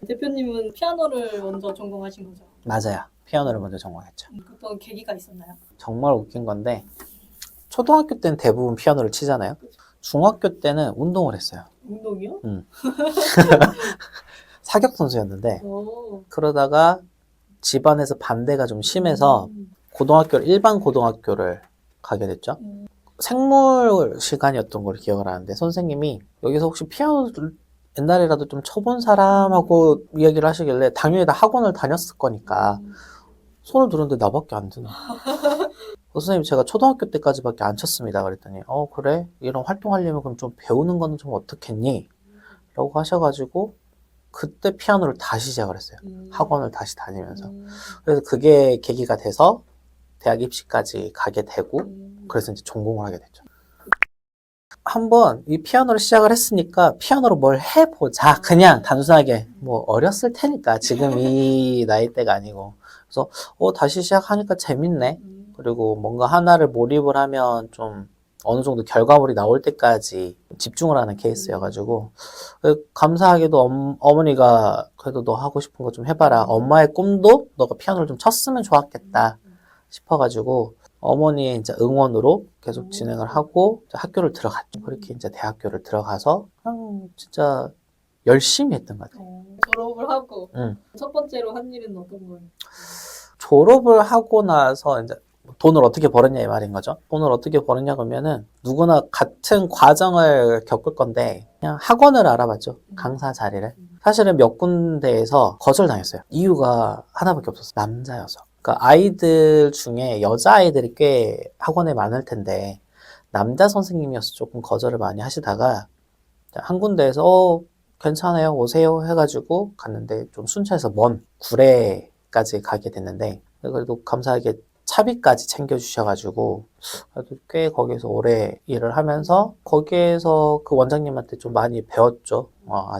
대표님은 피아노를 먼저 전공하신 거죠? 맞아요. 피아노를 먼저 전공했죠. 어떤 계기가 있었나요? 정말 웃긴 건데 초등학교 때는 대부분 피아노를 치잖아요. 중학교 때는 운동을 했어요. 운동이요? 사격 선수였는데 오. 그러다가 집안에서 반대가 좀 심해서 일반 고등학교를 가게 됐죠. 생물 시간이었던 걸 기억을 하는데 선생님이 여기서 혹시 피아노를 옛날에라도 좀 쳐본 사람하고 이야기를 하시길래 당연히 다 학원을 다녔을 거니까 손을 들었는데 나밖에 안 드네. 선생님 제가 초등학교 때까지밖에 안 쳤습니다. 그랬더니 그래? 이런 활동하려면 그럼 좀 배우는 거는 좀 어떻겠니? 라고 하셔가지고 그때 피아노를 다시 시작을 했어요. 학원을 다시 다니면서. 그래서 그게 계기가 돼서 대학 입시까지 가게 되고 그래서 이제 전공을 하게 됐죠. 한번 이 피아노를 시작을 했으니까 피아노로 뭘 해보자. 그냥 단순하게 뭐 어렸을 테니까 지금 이 나이대가 아니고 그래서 다시 시작하니까 재밌네. 그리고 뭔가 하나를 몰입을 하면 좀 어느 정도 결과물이 나올 때까지 집중을 하는 케이스여가지고 감사하게도 어머니가 그래도 너 하고 싶은 거 좀 해봐라. 엄마의 꿈도 너가 피아노를 좀 쳤으면 좋았겠다 싶어가지고 어머니의 이제 응원으로 계속 진행을 하고 학교를 들어갔죠. 그렇게 이제 대학교를 들어가서 그냥 진짜 열심히 했던 것 같아요. 졸업을 하고 첫 번째로 한 일은 어떤 거예요? 졸업을 하고 나서 이제 돈을 어떻게 벌었냐 이 말인 거죠. 돈을 어떻게 벌었냐 그러면은 누구나 같은 과정을 겪을 건데 그냥 학원을 알아봤죠. 강사 자리를. 사실은 몇 군데에서 거절당했어요. 이유가 하나밖에 없었어요. 남자여서. 그러니까 아이들 중에 여자아이들이 꽤 학원에 많을 텐데 남자 선생님이어서 조금 거절을 많이 하시다가 한 군데에서 괜찮아요 오세요 해가지고 갔는데 좀 순천에서 먼 구례까지 가게 됐는데 그래도 감사하게 차비까지 챙겨주셔가지고 그래도 꽤 거기서 오래 일을 하면서 거기에서 그 원장님한테 좀 많이 배웠죠.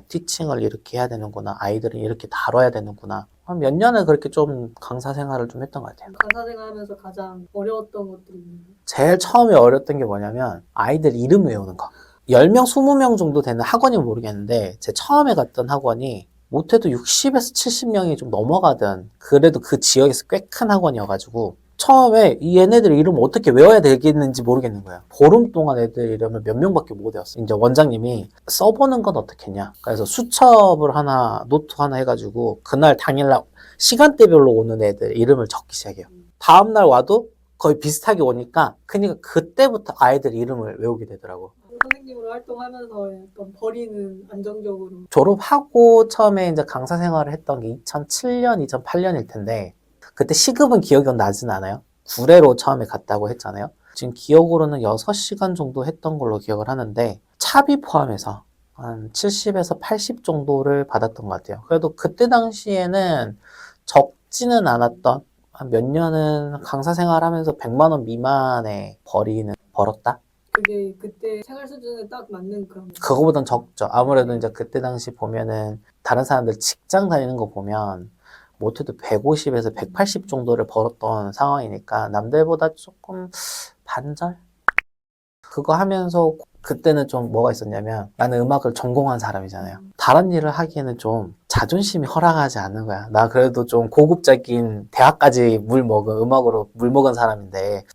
티칭을 이렇게 해야 되는구나. 아이들은 이렇게 다뤄야 되는구나. 한 몇 년을 그렇게 좀 강사 생활을 좀 했던 것 같아요. 강사 생활하면서 가장 어려웠던 것들이 있나요? 제일 처음에 어렸던 게 뭐냐면 아이들 이름 외우는 거. 10명, 20명 정도 되는 학원이 모르겠는데 제 처음에 갔던 학원이 못해도 60에서 70명이 좀 넘어가던 그래도 그 지역에서 꽤 큰 학원이어가지고 처음에 이 얘네들 이름을 어떻게 외워야 되겠는지 모르겠는 거야. 보름 동안 애들 이름을 몇 명밖에 못 외웠어. 이제 원장님이 써보는 건 어떻겠냐. 그래서 수첩을 하나, 노트 하나 해가지고 그날 당일날 시간대별로 오는 애들 이름을 적기 시작해요. 다음날 와도 거의 비슷하게 오니까 그러니까 그때부터 아이들 이름을 외우게 되더라고. 선생님으로 활동하면서 약간 벌이는 안정적으로 졸업하고 처음에 이제 강사 생활을 했던 게 2007년, 2008년일 텐데 그때 시급은 기억이 나진 않아요. 구례로 처음에 갔다고 했잖아요. 지금 기억으로는 6시간 정도 했던 걸로 기억을 하는데 차비 포함해서 한 70에서 80 정도를 받았던 것 같아요. 그래도 그때 당시에는 적지는 않았던 한 몇 년은 강사 생활하면서 100만 원 미만의 벌었다? 그게 그때 생활 수준에 딱 맞는 그런 그거보단 적죠. 아무래도 이제 그때 당시 보면은 다른 사람들 직장 다니는 거 보면 못해도 150에서 180 정도를 벌었던 상황이니까 남들보다 조금 반절? 그거 하면서 그때는 좀 뭐가 있었냐면 나는 음악을 전공한 사람이잖아요. 다른 일을 하기에는 좀 자존심이 허락하지 않는 거야. 나 그래도 좀 고급적인 대학까지 음악으로 물 먹은 사람인데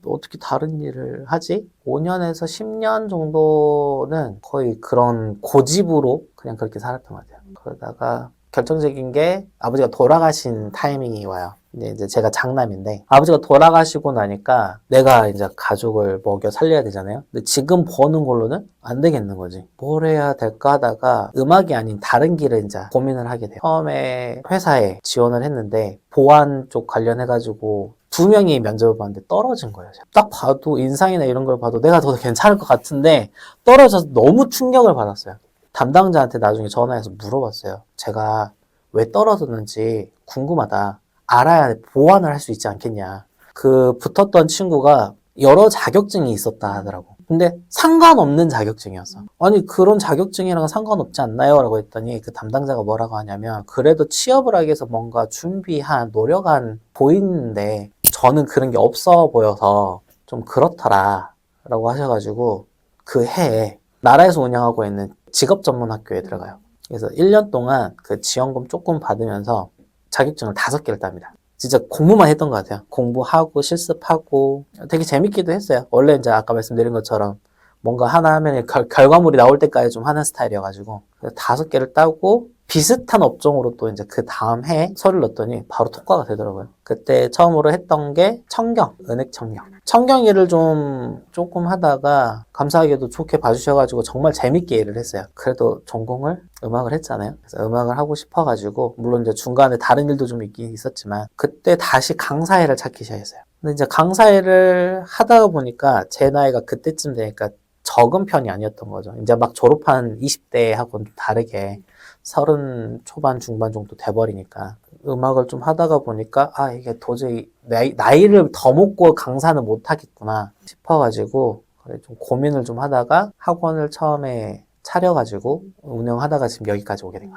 어떻게 다른 일을 하지? 5년에서 10년 정도는 거의 그런 고집으로 그냥 그렇게 살았던 것 같아요. 그러다가 결정적인 게 아버지가 돌아가신 타이밍이 와요. 근데 이제 제가 장남인데 아버지가 돌아가시고 나니까 내가 이제 가족을 먹여 살려야 되잖아요. 근데 지금 버는 걸로는 안 되겠는 거지. 뭘 해야 될까 하다가 음악이 아닌 다른 길을 이제 고민을 하게 돼요. 처음에 회사에 지원을 했는데 보안 쪽 관련해가지고 2명이 면접을 봤는데 떨어진 거예요. 딱 봐도 인상이나 이런 걸 봐도 내가 더 괜찮을 것 같은데 떨어져서 너무 충격을 받았어요. 담당자한테 나중에 전화해서 물어봤어요. 제가 왜 떨어졌는지 궁금하다. 알아야 보완을 할 수 있지 않겠냐. 그 붙었던 친구가 여러 자격증이 있었다 하더라고. 근데 상관없는 자격증이었어. 아니 그런 자격증이랑은 상관없지 않나요? 라고 했더니 그 담당자가 뭐라고 하냐면 그래도 취업을 하기 위해서 뭔가 준비한 노력한 보이는데 저는 그런 게 없어 보여서 좀 그렇더라 라고 하셔가지고 그 해에 나라에서 운영하고 있는 직업 전문 학교에 들어가요. 그래서 1년 동안 그 지원금 조금 받으면서 자격증을 5개를 땁니다. 진짜 공부만 했던 것 같아요. 공부하고 실습하고 되게 재밌기도 했어요. 원래 이제 아까 말씀드린 것처럼 뭔가 하나 하면 결과물이 나올 때까지 좀 하는 스타일이어가지고 5개를 따고 비슷한 업종으로 또 이제 그 다음 해에 서류를 넣었더니 바로 통과가 되더라고요. 그때 처음으로 했던 게 청경, 은행 청경. 청경 일을 조금 하다가 감사하게도 좋게 봐주셔가지고 정말 재밌게 일을 했어요. 그래도 전공을 음악을 했잖아요. 그래서 음악을 하고 싶어가지고 물론 이제 중간에 다른 일도 좀 있긴 있었지만 그때 다시 강사 일을 찾기 시작했어요. 근데 이제 강사 일을 하다가 보니까 제 나이가 그때쯤 되니까 적은 편이 아니었던 거죠. 이제 막 졸업한 20대하고는 다르게 30 초반 중반 정도 돼버리니까 음악을 좀 하다가 보니까 아 이게 도저히 나이를 더 먹고 강사는 못 하겠구나 싶어가지고 좀 고민을 좀 하다가 학원을 처음에 차려가지고 운영하다가 지금 여기까지 오게 된 거예요.